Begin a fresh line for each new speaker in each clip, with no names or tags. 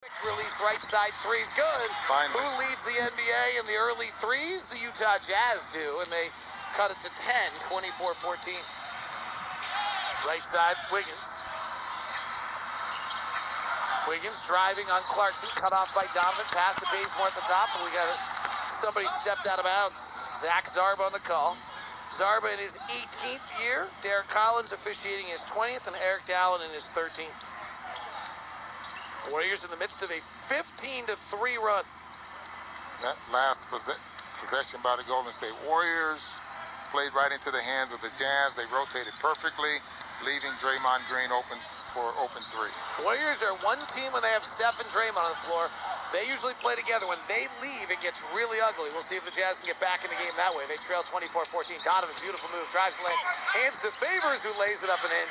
Release right side three's good.
Finally.
Who leads the NBA in the early threes? The Utah Jazz do, and they cut it to 10, 24-14. Right side, Wiggins. Wiggins driving on Clarkson, cut off by Donovan. Pass to Bazemore at the top, and we got somebody stepped out of bounds. Zach Zarba on the call. Zarba in his 18th year. Derek Collins officiating his 20th, and Eric Dallin in his 13th. Warriors in the midst of a 15-3 run.
That last possession by the Golden State Warriors played right into the hands of the Jazz. They rotated perfectly, leaving Draymond Green open for open three.
Warriors are one team when they have Steph and Draymond on the floor. They usually play together. When they leave, it gets really ugly. We'll see if the Jazz can get back in the game that way. They trail 24-14. Donovan, beautiful move, drives the lane, hands to Favors, who lays it up and in.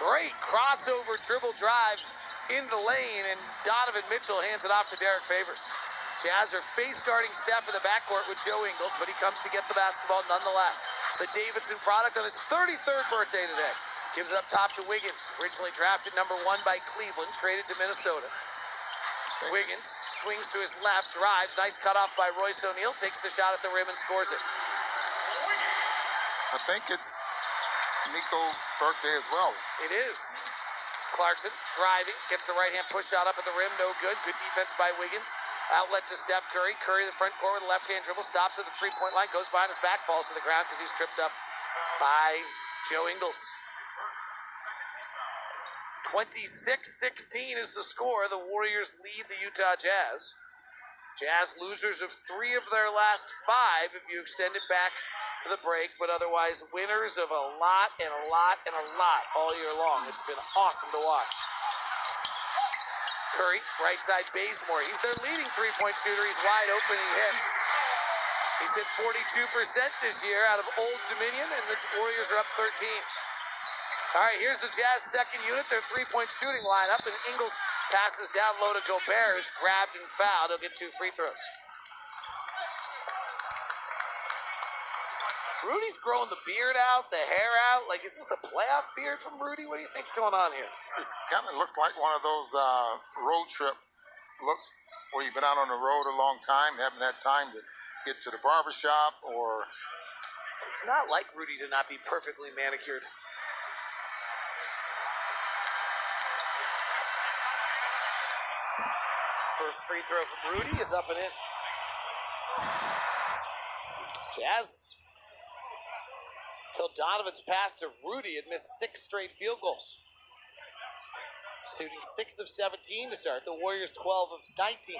Great crossover dribble drive in the lane, and Donovan Mitchell hands it off to Derek Favors. Jazz are face guarding Steph in the backcourt with Joe Ingles, but he comes to get the basketball nonetheless. The Davidson product on his 33rd birthday today. Gives it up top to Wiggins, originally drafted number 1 by Cleveland, traded to Minnesota. Wiggins swings to his left, drives, nice cutoff by Royce O'Neal, takes the shot at the rim and scores it.
I think it's Nico's birthday as well.
It is. Clarkson driving, gets the right hand push shot up at the rim, no good. Good defense by Wiggins. Outlet to Steph Curry. Curry the front court with a left-hand dribble, stops at the three-point line, goes behind his back, falls to the ground because he's tripped up by Joe Ingles. 26-16 is the score. The Warriors lead the Utah Jazz. Jazz losers of 3 of their last 5 if you extend it back to the break, but otherwise winners of a lot and a lot and a lot all year long. It's been awesome to watch. Curry, right side Bazemore. He's their leading three-point shooter. He's wide open. He hits. He's hit 42% this year out of Old Dominion, and the Warriors are up 13. All right, here's the Jazz second unit, their three-point shooting lineup, and Ingles passes down low to Gobert, who's grabbed and fouled. He'll get 2 free throws. Rudy's growing the beard out, the hair out. Like, is this a playoff beard from Rudy? What do you think's going on here?
This kind of looks like one of those road trip looks where you've been out on the road a long time, haven't had time to get to the barbershop or...
It's not like Rudy to not be perfectly manicured. First free throw from Rudy is up and in. Jazz, until Donovan's pass to Rudy, had missed 6 straight field goals. Shooting 6 of 17 to start. The Warriors 12 of 19.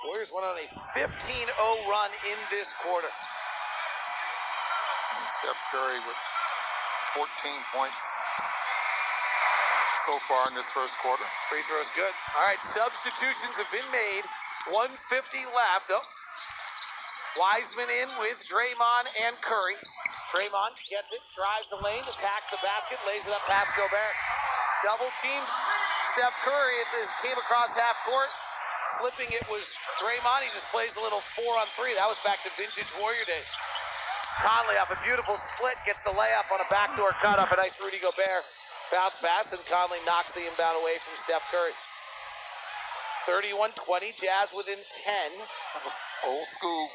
Warriors went on a 15-0 run in this quarter.
And Steph Curry with 14 points so far in this first quarter.
Free throw's good. All right, substitutions have been made. 1:50 left. Oh. Wiseman in with Draymond and Curry. Draymond gets it, drives the lane, attacks the basket, lays it up past Gobert. Double team. Steph Curry came across half court. Slipping it was Draymond. He just plays a little 4-on-3. That was back to vintage Warrior days. Conley off a beautiful split, gets the layup on a backdoor cut off a nice Rudy Gobert bounce pass, and Conley knocks the inbound away from Steph Curry. 31-20, Jazz within 10.
Old school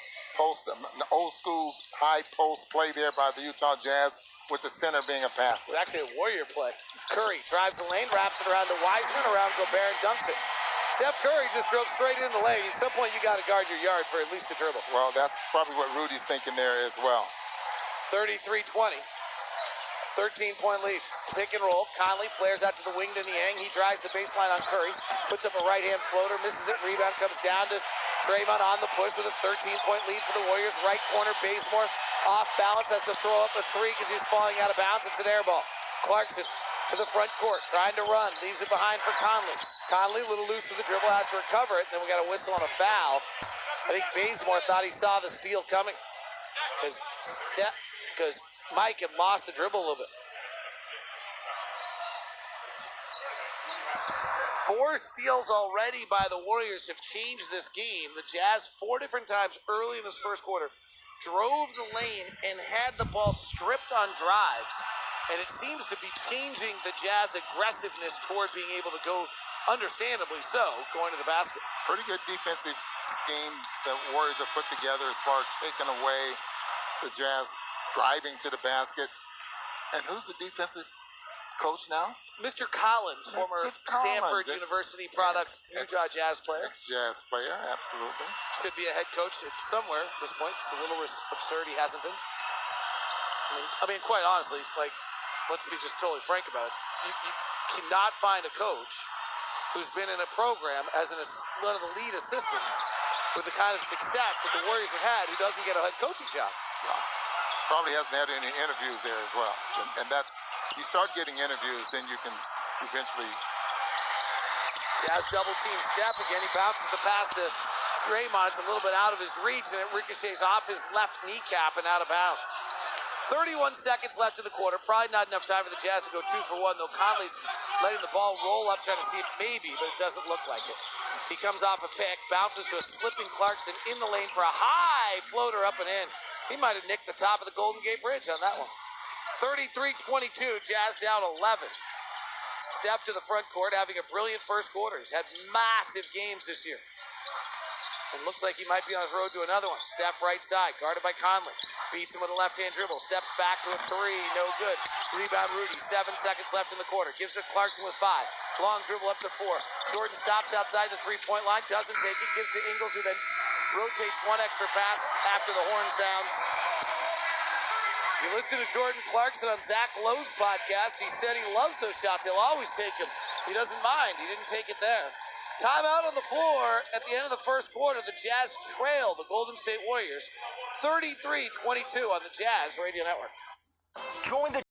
high post play there by the Utah Jazz with the center being a passer.
It's actually a Warrior play. Curry drives the lane, wraps it around to Wiseman, around Gobert, and dunks it. Steph Curry just drove straight in the lane. At some point, you got to guard your yard for at least a dribble.
Well, that's probably what Rudy's thinking there as well.
33-20. 13-point lead. Pick and roll. Conley flares out to the wing to Niang. He drives the baseline on Curry. Puts up a right-hand floater. Misses it. Rebound comes down to Draymond on the push with a 13-point lead for the Warriors. Right corner, Bazemore off balance. Has to throw up a 3 because he's falling out of bounds. It's an air ball. Clarkson to the front court. Trying to run. Leaves it behind for Conley. Conley a little loose with the dribble. Has to recover it. Then we got a whistle on a foul. I think Bazemore thought he saw the steal coming. Because Mike had lost the dribble a little bit. 4 steals already by the Warriors have changed this game. The Jazz 4 different times early in this first quarter drove the lane and had the ball stripped on drives. And it seems to be changing the Jazz aggressiveness toward being able to go understandably so, going to the basket.
Pretty good defensive scheme that Warriors have put together as far as taking away the Jazz driving to the basket. And who's the defensive coach now?
Mr. Collins,
Mr.
former
Collins.
Stanford University product, Utah Jazz player.
Ex-Jazz player, absolutely.
Should be a head coach somewhere at this point. It's a little absurd he hasn't been. I mean, quite honestly, like, let's be just totally frank about it. You cannot find a coach who's been in a program as one of the lead assistants with the kind of success that the Warriors have had who doesn't get a head coaching job.
Probably hasn't had any interviews there as well. And that's, you start getting interviews, then you can eventually.
Jazz double team Steph again. He bounces the pass to Draymond. It's a little bit out of his reach, and it ricochets off his left kneecap and out of bounds. 31 seconds left in the quarter. Probably not enough time for the Jazz to go 2 for 1, though Conley's letting the ball roll up, trying to see if maybe, but it doesn't look like it. He comes off a pick, bounces to a slipping Clarkson in the lane for a high floater up and in. He might have nicked the top of the Golden Gate Bridge on that one. 33-22, Jazz down 11. Steph to the front court, having a brilliant first quarter. He's had massive games this year. And looks like he might be on his road to another one. Steph right side, guarded by Conley. Beats him with a left-hand dribble. Steps back to a three, no good. Rebound Rudy, 7 seconds left in the quarter. Gives it to Clarkson with 5. Long dribble up to 4. Jordan stops outside the three-point line, doesn't take it. Gives to Ingles, who then rotates one extra pass after the horn sounds. You listen to Jordan Clarkson on Zach Lowe's podcast. He said he loves those shots. He'll always take them. He doesn't mind. He didn't take it there. Timeout on the floor at the end of the first quarter. The Jazz trail the Golden State Warriors 33-22 on the Jazz Radio Network.
Join the